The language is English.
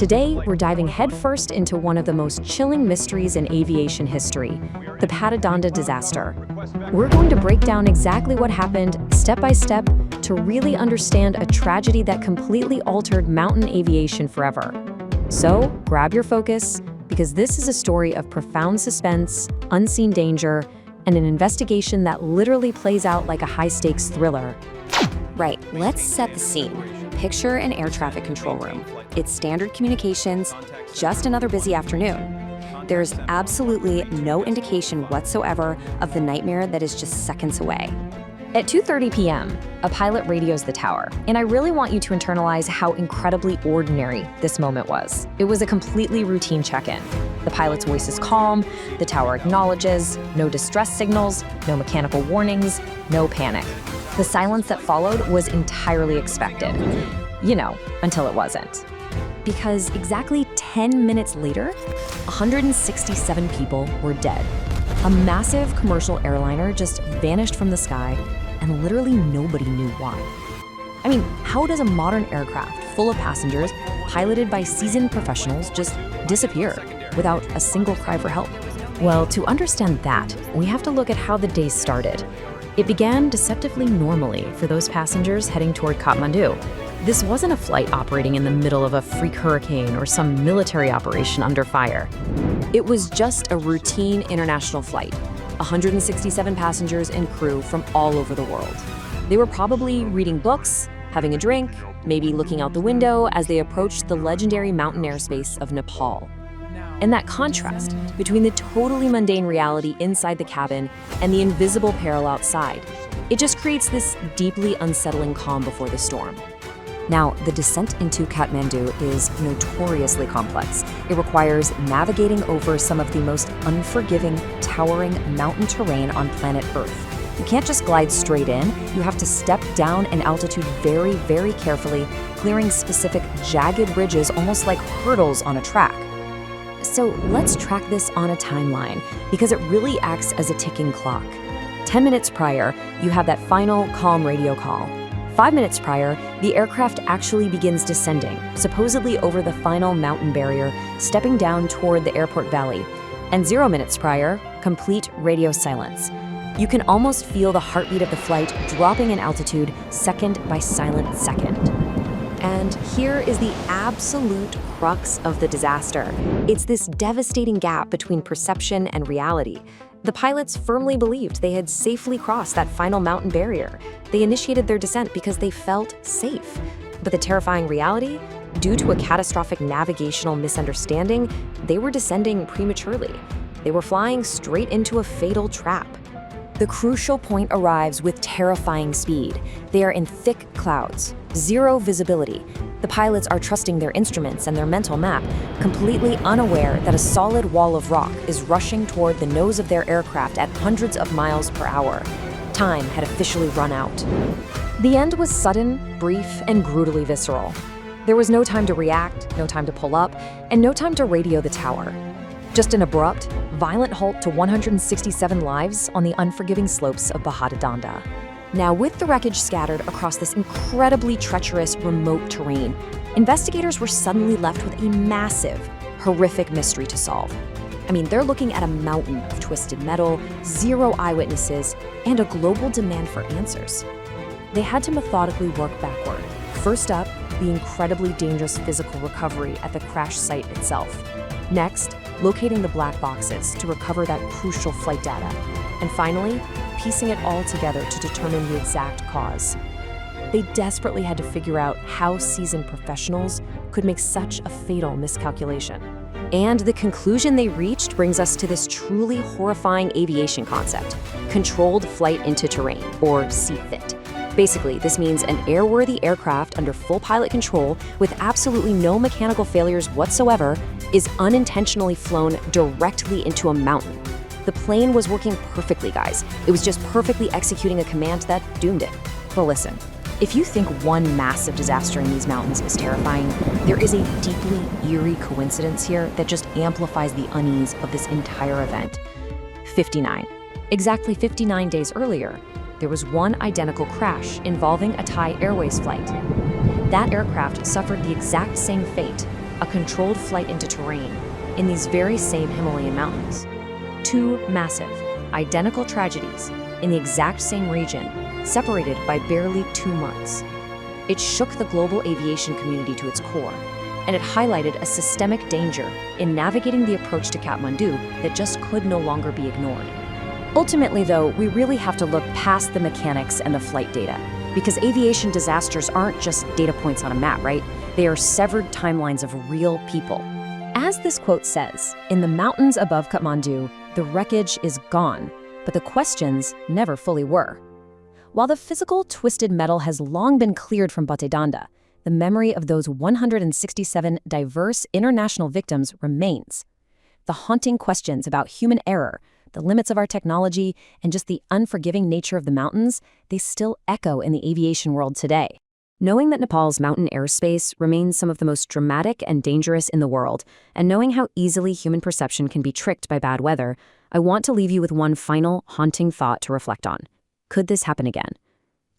Today, we're diving headfirst into one of the most chilling mysteries in aviation history, the Bhattedanda disaster. We're going to break down exactly what happened, step by step, to really understand a tragedy that completely altered mountain aviation forever. So, grab your focus, because this is a story of profound suspense, unseen danger, and an investigation that literally plays out like a high-stakes thriller. Right, let's set the scene. Picture an air traffic control room. It's standard communications, just another busy afternoon. There's absolutely no indication whatsoever of the nightmare that is just seconds away. At 2:30 p.m., a pilot radios the tower, and I really want you to internalize how incredibly ordinary this moment was. It was a completely routine check-in. The pilot's voice is calm, the tower acknowledges, no distress signals, no mechanical warnings, no panic. The silence that followed was entirely expected. You know, until it wasn't. Because exactly 10 minutes later, 167 people were dead. A massive commercial airliner just vanished from the sky, and literally nobody knew why. I mean, how does a modern aircraft full of passengers, piloted by seasoned professionals, just disappear without a single cry for help? Well, to understand that, we have to look at how the day started. It began deceptively normally for those passengers heading toward Kathmandu. This wasn't a flight operating in the middle of a freak hurricane or some military operation under fire. It was just a routine international flight, 167 passengers and crew from all over the world. They were probably reading books, having a drink, maybe looking out the window as they approached the legendary mountain airspace of Nepal. And that contrast between the totally mundane reality inside the cabin and the invisible peril outside, it just creates this deeply unsettling calm before the storm. Now, the descent into Kathmandu is notoriously complex. It requires navigating over some of the most unforgiving, towering mountain terrain on planet Earth. You can't just glide straight in. You have to step down in altitude very, very carefully, clearing specific jagged ridges almost like hurdles on a track. So let's track this on a timeline, because it really acts as a ticking clock. 10 minutes prior, you have that final calm radio call. 5 minutes prior, the aircraft actually begins descending, supposedly over the final mountain barrier, stepping down toward the airport valley. And 0 minutes prior, complete radio silence. You can almost feel the heartbeat of the flight dropping in altitude second by silent second. And here is the absolute crux of the disaster. It's this devastating gap between perception and reality. The pilots firmly believed they had safely crossed that final mountain barrier. They initiated their descent because they felt safe. But the terrifying reality? Due to a catastrophic navigational misunderstanding, they were descending prematurely. They were flying straight into a fatal trap. The crucial point arrives with terrifying speed. They are in thick clouds, zero visibility. The pilots are trusting their instruments and their mental map, completely unaware that a solid wall of rock is rushing toward the nose of their aircraft at hundreds of miles per hour. Time had officially run out. The end was sudden, brief, and brutally visceral. There was no time to react, no time to pull up, and no time to radio the tower. Just an abrupt, violent halt to 167 lives on the unforgiving slopes of Bhattedanda. Now, with the wreckage scattered across this incredibly treacherous, remote terrain, investigators were suddenly left with a massive, horrific mystery to solve. I mean, they're looking at a mountain of twisted metal, zero eyewitnesses, and a global demand for answers. They had to methodically work backward. First up, the incredibly dangerous physical recovery at the crash site itself. Next, locating the black boxes to recover that crucial flight data. And finally, piecing it all together to determine the exact cause. They desperately had to figure out how seasoned professionals could make such a fatal miscalculation. And the conclusion they reached brings us to this truly horrifying aviation concept: controlled flight into terrain, or CFIT. Basically, this means an airworthy aircraft under full pilot control with absolutely no mechanical failures whatsoever is unintentionally flown directly into a mountain. The plane was working perfectly, guys. It was just perfectly executing a command that doomed it. But listen, if you think one massive disaster in these mountains is terrifying, there is a deeply eerie coincidence here that just amplifies the unease of this entire event. 59. Exactly 59 days earlier, there was one identical crash involving a Thai Airways flight. That aircraft suffered the exact same fate, a controlled flight into terrain in these very same Himalayan mountains. Two massive, identical tragedies in the exact same region, separated by barely 2 months. It shook the global aviation community to its core, and it highlighted a systemic danger in navigating the approach to Kathmandu that just could no longer be ignored. Ultimately, though, we really have to look past the mechanics and the flight data, because aviation disasters aren't just data points on a map, right? They are severed timelines of real people. As this quote says, in the mountains above Kathmandu, the wreckage is gone, but the questions never fully were. While the physical, twisted metal has long been cleared from Bhattedanda, the memory of those 167 diverse international victims remains. The haunting questions about human error, the limits of our technology, and just the unforgiving nature of the mountains, they still echo in the aviation world today. Knowing that Nepal's mountain airspace remains some of the most dramatic and dangerous in the world, and knowing how easily human perception can be tricked by bad weather, I want to leave you with one final, haunting thought to reflect on. Could this happen again?